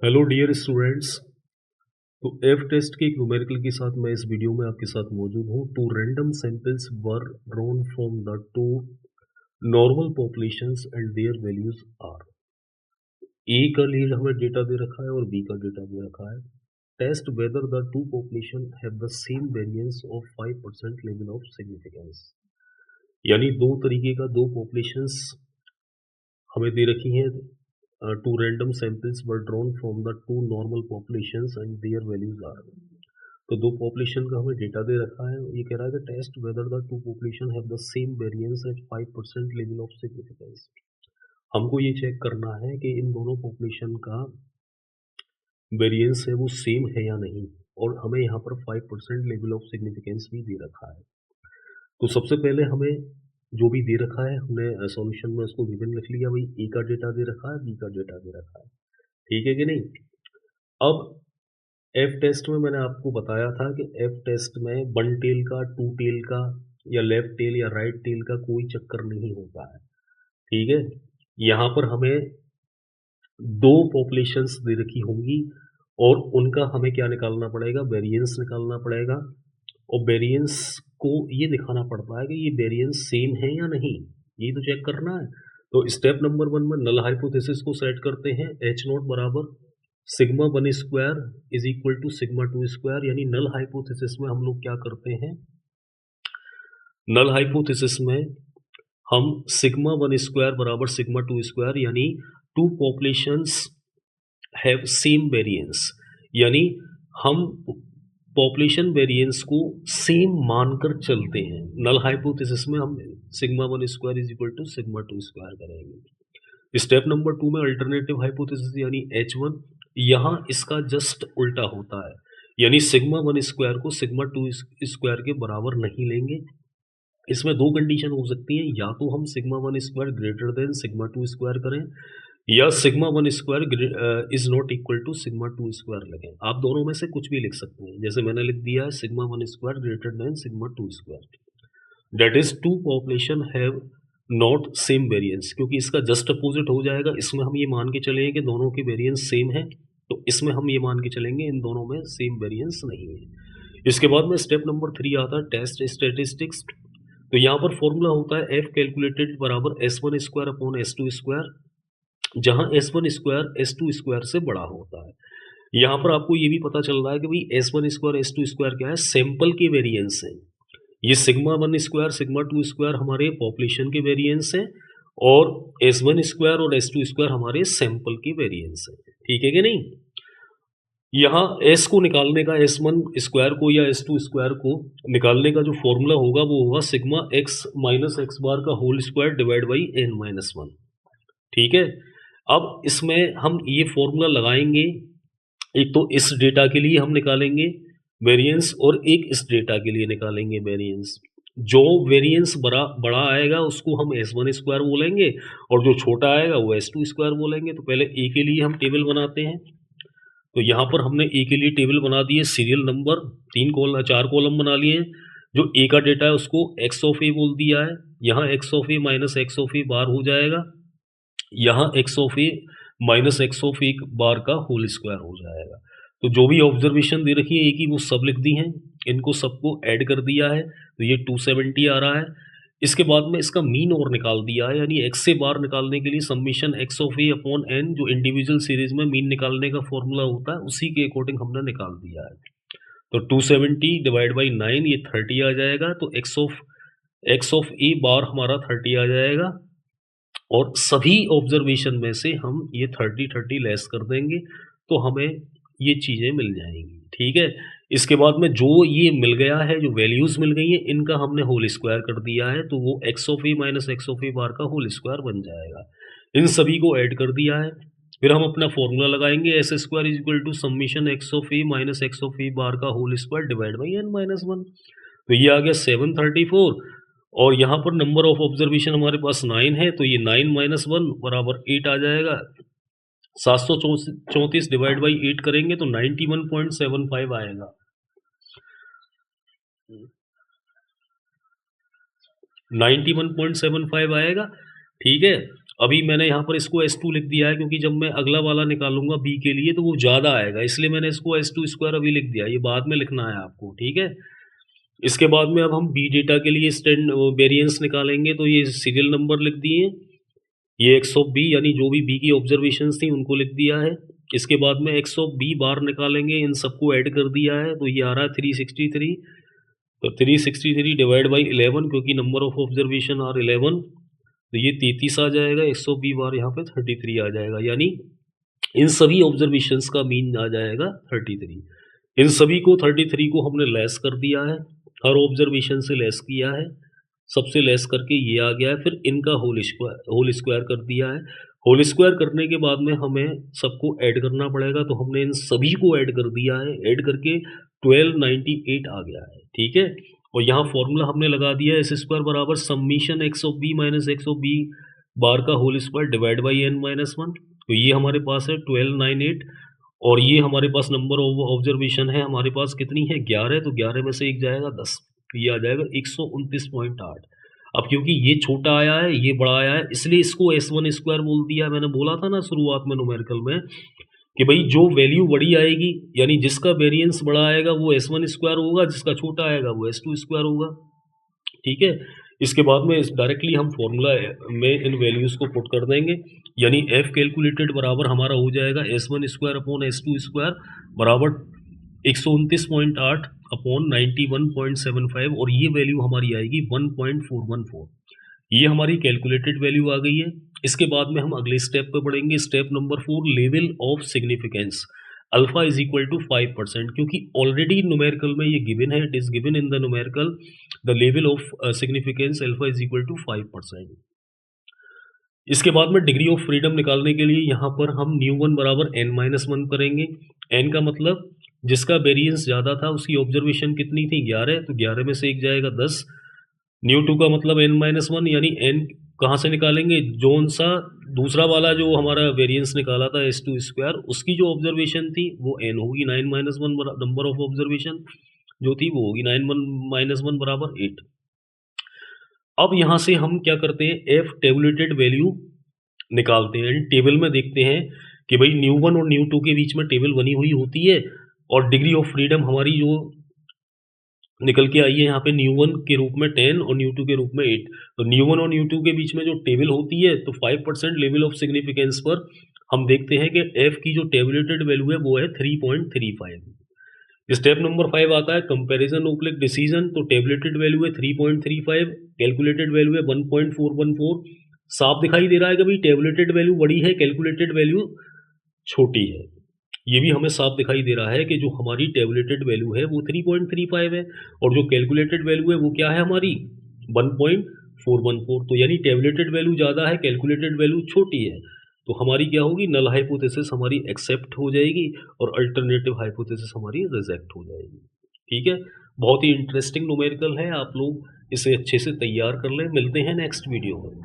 Hello dear students. तो F test के एक न्यूमेरिकल के साथ मैं इस वीडियो में आपके साथ मौजूद हूँ। Two random samples were drawn from the two normal populations and their values are. A का लिए हमें डेटा दे रखा है और बी का डेटा दे रखा है। Test whether the two population have the same variance of 5% level of significance. यानी दो तरीके का दो पॉपुलेशंस हमें दे रखी हैं। Two random samples were drawn from the two normal populations and their values are. तो दो पॉपुलेशन का हमें डेटा दे रखा है। ये कह रहा है कि test whether the two population have the same variance at 5% level of significance. हमको ये चेक करना है कि इन दोनों पॉपुलेशन का वेरिएंस है वो सेम है या नहीं, और हमें यहाँ पर 5% लेवल ऑफ सिग्निफिकेंस भी दे रखा है। तो सबसे पहले हमें जो भी दे रखा है हमने सॉल्यूशन में उसको गिवन लिख लिया। भाई ए का डेटा दे रखा है, बी का डेटा दे रखा है, ठीक है कि नहीं। अब एफ टेस्ट में मैंने आपको बताया था कि एफ टेस्ट में वन टेल का, टू टेल का या लेफ्ट टेल या राइट टेल का कोई चक्कर नहीं होता है, ठीक है। यहाँ पर हमें दो पॉपुलेशंस दे रखी होंगी और उनका हमें क्या निकालना पड़ेगा, वेरिएंस निकालना पड़ेगा। और वेरिएंस को ये दिखाना पड़ता है कि ये वेरिएंस सेम है या नहीं, ये तो चेक करना है। तो स्टेप नंबर 1 में नल हाइपोथेसिस को सेट करते हैं। एच नॉट बराबर sigma 1 square is equal to sigma 2 square. यानी नल हाइपोथेसिस में हम लोग क्या करते हैं, नल हाइपोथेसिस में हम सिग्मा 1 स्क्वायर बराबर सिग्मा 2 स्क्वायर, यानी two populations have same variance, यानी हम पॉपुलेशन वेरिएंस को सेम मानकर चलते हैं। नल हाइपोथेसिस में हम sigma 1 square is equal to sigma 2 square करेंगे। स्टेप नंबर 2 में अल्टरनेटिव हाइपोथेसिस यानी H1, यहाँ इसका जस्ट उल्टा होता है, यानी सिग्मा 1 स्क्वायर को सिग्मा 2 स्क्वायर के बराबर नहीं लेंगे। इसमें दो कंडीशन हो सकती हैं, या तो हम sigma 1 square greater than sigma 2 square करें, या sigma 1 square is not equal to sigma 2 square लगे। आप दोनों में से कुछ भी लिख सकते हैं, जैसे मैंने लिख दिया है sigma 1 square greater than sigma 2 square. That is two population have not same variance, क्योंकि इसका जस्ट अपोजिट हो जाएगा। इसमें हम ये मान के चलेंगे कि दोनों के वेरिएंस सेम है, तो इसमें हम ये मान के चलेंगे इन दोनों में सेम वेरिएंस नहीं है। इसके बाद में स्टेप नंबर 3 आता है टेस्ट स्टेटिस्टिक्स। तो यहाँ पर फॉर्मूला होता है एफ कैलकुलेटेड बराबर S1 square upon S2 square, जहाँ S1 स्क्वायर S2 स्क्वायर से बड़ा होता है। यहाँ पर आपको ये भी पता चल रहा है कि भाई S1 स्क्वायर S2 स्क्वायर क्या है, सैंपल के वेरिएंस है। ये सिग्मा 1 स्क्वायर सिग्मा 2 स्क्वायर हमारे पॉपुलेशन के वेरिएंस है, और S1 स्क्वायर और S2 स्क्वायर हमारे सैंपल के वेरिएंस है, ठीक है कि नहीं। यहाँ S को निकालने का, S1 स्क्वायर को या S2 स्क्वायर को निकालने का जो फॉर्मूला होगा वो होगा सिग्मा x माइनस एक्स बार का whole square divide by n-1, ठीक है। अब इसमें हम ये फॉर्मूला लगाएंगे, एक तो इस डेटा के लिए हम निकालेंगे वेरिएंस और एक इस डेटा के लिए निकालेंगे वेरिएंस। जो वेरिएंस बड़ा आएगा उसको हम S1 स्क्वायर बोलेंगे, और जो छोटा आएगा वो S2 स्क्वायर बोलेंगे। तो पहले ए के लिए हम टेबल बनाते हैं। तो यहाँ पर हमने ए के लिए टेबल बना दिए, सीरियल नंबर 4 कॉलम बना लिए। जो ए का डेटा है उसको एक्स ऑफ ए बोल दिया है। यहाँ x of a minus x of a bar हो जाएगा, यहाँ x of a minus x of a bar का होल स्क्वायर हो जाएगा। तो जो भी ऑब्जर्वेशन दे रखी है ए की वो सब लिख दी हैं, इनको सबको ऐड कर दिया है, तो ये 270 आ रहा है। इसके बाद में इसका मीन और निकाल दिया है, यानी एक्स से बार निकालने के लिए summation x of A upon N, जो इंडिविजुअल सीरीज में मीन निकालने का फॉर्मूला होता है उसी के अकॉर्डिंग हमने निकाल दिया है। तो 270 डिवाइड बाई 9 ये 30 आ जाएगा। तो एक्स ऑफ ए बार हमारा 30 आ जाएगा, और सभी ऑब्जर्वेशन में से हम ये 30 लेस कर देंगे तो हमें ये चीज़ें मिल जाएंगी, ठीक है। इसके बाद में जो ये मिल गया है, जो वैल्यूज़ मिल गई हैं, इनका हमने होल स्क्वायर कर दिया है, तो वो x of a minus x of a bar का होल स्क्वायर बन जाएगा। इन सभी को ऐड कर दिया है। फिर हम अपना फॉर्मूला लगाएंगे, s square is equal to summation x of a minus x of a bar का whole square divide by n-1। तो ये आ गया 734, और यहाँ पर नंबर ऑफ ऑब्जर्वेशन हमारे पास 9 है, तो ये 9 माइनस 1 बराबर 8 आ जाएगा। 734 डिवाइड बाई 8 करेंगे तो 91.75 आएगा। 91.75 आएगा, ठीक है। अभी मैंने यहाँ पर इसको S2 लिख दिया है क्योंकि जब मैं अगला वाला निकालूँगा B के लिए तो वो ज़्यादा आएगा, इसलिए मैंने इसको S2 स्क्वायर अभी लिख दिया, ये बाद में लिखना है आपको, ठीक है? इसके बाद में अब हम B डेटा के लिए वेरिएंस निकालेंगे, तो ये सीरियल नंबर लिख दिए, ये x ऑफ B यानी जो भी B की ऑब्जर्वेशंस थी उनको लिख दिया है। इसके बाद में x ऑफ B बार निकालेंगे, इन सबको ऐड कर दिया है, तो ये आ रहा है 363, तो 363 डिवाइड बाई 11 क्योंकि नंबर ऑफ ऑब्जर्वेशन आर 11, तो ये 33 आ जाएगा, 120 बार यहाँ पे 33 आ जाएगा, यानी इन सभी ऑब्जर्वेशंस का मीन आ जाएगा 33। इन सभी को 33 को हमने लेस कर दिया है, हर ऑब्जर्वेशन से लेस किया है, सबसे लेस करके ये आ गया है, फिर इनका होल स्क्वायर कर दिया है। होल स्क्वायर करने के बाद में हमें सबको ऐड करना पड़ेगा, तो हमने इन सभी को ऐड कर दिया है, ऐड करके 1298 आ गया है, ठीक है। और यहाँ फॉर्मूला हमने लगा दिया है, एस स्क्वायर बराबर summation x of b minus x of b bar का whole square divide by n minus 1, तो ये हमारे पास है 1298, और ये हमारे पास नंबर ऑफ ऑब्जर्वेशन है हमारे पास कितनी है 11, तो 11 में से एक जाएगा 10, ये आ जाएगा 129.8। अब क्योंकि ये छोटा आया है ये बड़ा आया है, इसलिए इसको S1 स्क्वायर बोल दिया। मैंने बोला था ना शुरुआत में न्यूमेरिकल में कि भाई जो वैल्यू बड़ी आएगी यानी जिसका वेरिएंस बड़ा आएगा वो S1 स्क्वायर होगा, जिसका छोटा आएगा वो S2 स्क्वायर होगा, ठीक है। इसके बाद में डायरेक्टली हम फॉर्मूला में इन वैल्यूज़ को पुट कर देंगे, यानी F कैलकुलेटेड बराबर हमारा हो जाएगा S1 square upon S2 square बराबर 129.8 अपॉन 91.75, और ये वैल्यू हमारी आएगी 1.414। ये हमारी कैलकुलेटेड वैल्यू आ गई है। इसके बाद में हम अगले स्टेप पे बढ़ेंगे, step number 4, level of significance alpha is equal to 5%, क्योंकि ऑलरेडी न्यूमेरिकल में ये गिवन है, it is given in the numerical the level of significance alpha is equal to 5%। इसके बाद में डिग्री ऑफ फ्रीडम निकालने के लिए यहाँ पर हम न्यू1 बराबर n-1 करेंगे। n का मतलब जिसका वेरिएंस ज़्यादा था उसकी ऑब्जर्वेशन कितनी थी 11, तो 11 में से एक जाएगा 10। न्यू2 का मतलब n-1, यानी n कहाँ से निकालेंगे, जोन सा दूसरा वाला जो हमारा वेरिएंस निकाला था S2 स्क्वायर, उसकी जो ऑब्जर्वेशन थी वो n होगी, 9-1 नंबर ऑफ ऑब्जर्वेशन जो थी वो होगी 9-1 बराबर 8। अब यहाँ से हम क्या करते हैं, एफ टेबुलेटेड वैल्यू निकालते हैं, टेबल में देखते हैं कि भाई न्यू1 और न्यू2 के बीच में टेबल बनी हुई होती है, और डिग्री ऑफ फ्रीडम हमारी जो निकल के आई है यहाँ पे न्यू1 के रूप में 10 और न्यू2 के रूप में 8, तो न्यू1 और न्यू2 के बीच में जो टेबल होती है तो 5% लेवल ऑफ सिग्निफिकेंस पर हम देखते हैं कि एफ की जो टेबुलेटेड वैल्यू है वो है 3.35। स्टेप नंबर 5 आता है कंपैरिजन ओब्लिक डिसीजन, तो टेबुलेटेड वैल्यू है 3.35, कैलकुलेटेड वैल्यू है 1.414। साफ दिखाई दे रहा है कि भाई टेबुलेटेड वैल्यू बड़ी है, कैलकुलेटेड वैल्यू छोटी है, ये भी हमें साफ दिखाई दे रहा है कि जो हमारी टेबुलेटेड वैल्यू है वो 3.35 है, और जो कैलकुलेटेड वैल्यू है वो क्या है हमारी 1.414, तो यानी टेबुलेटेड वैल्यू ज़्यादा है, कैलकुलेटेड वैल्यू छोटी है, तो हमारी क्या होगी, नल हाइपोथेसिस हमारी एक्सेप्ट हो जाएगी और अल्टरनेटिव हाइपोथेसिस हमारी रिजेक्ट हो जाएगी, ठीक है। बहुत ही इंटरेस्टिंग न्यूमेरिकल है, आप लोग इसे अच्छे से तैयार कर लें। मिलते हैं नेक्स्ट वीडियो में।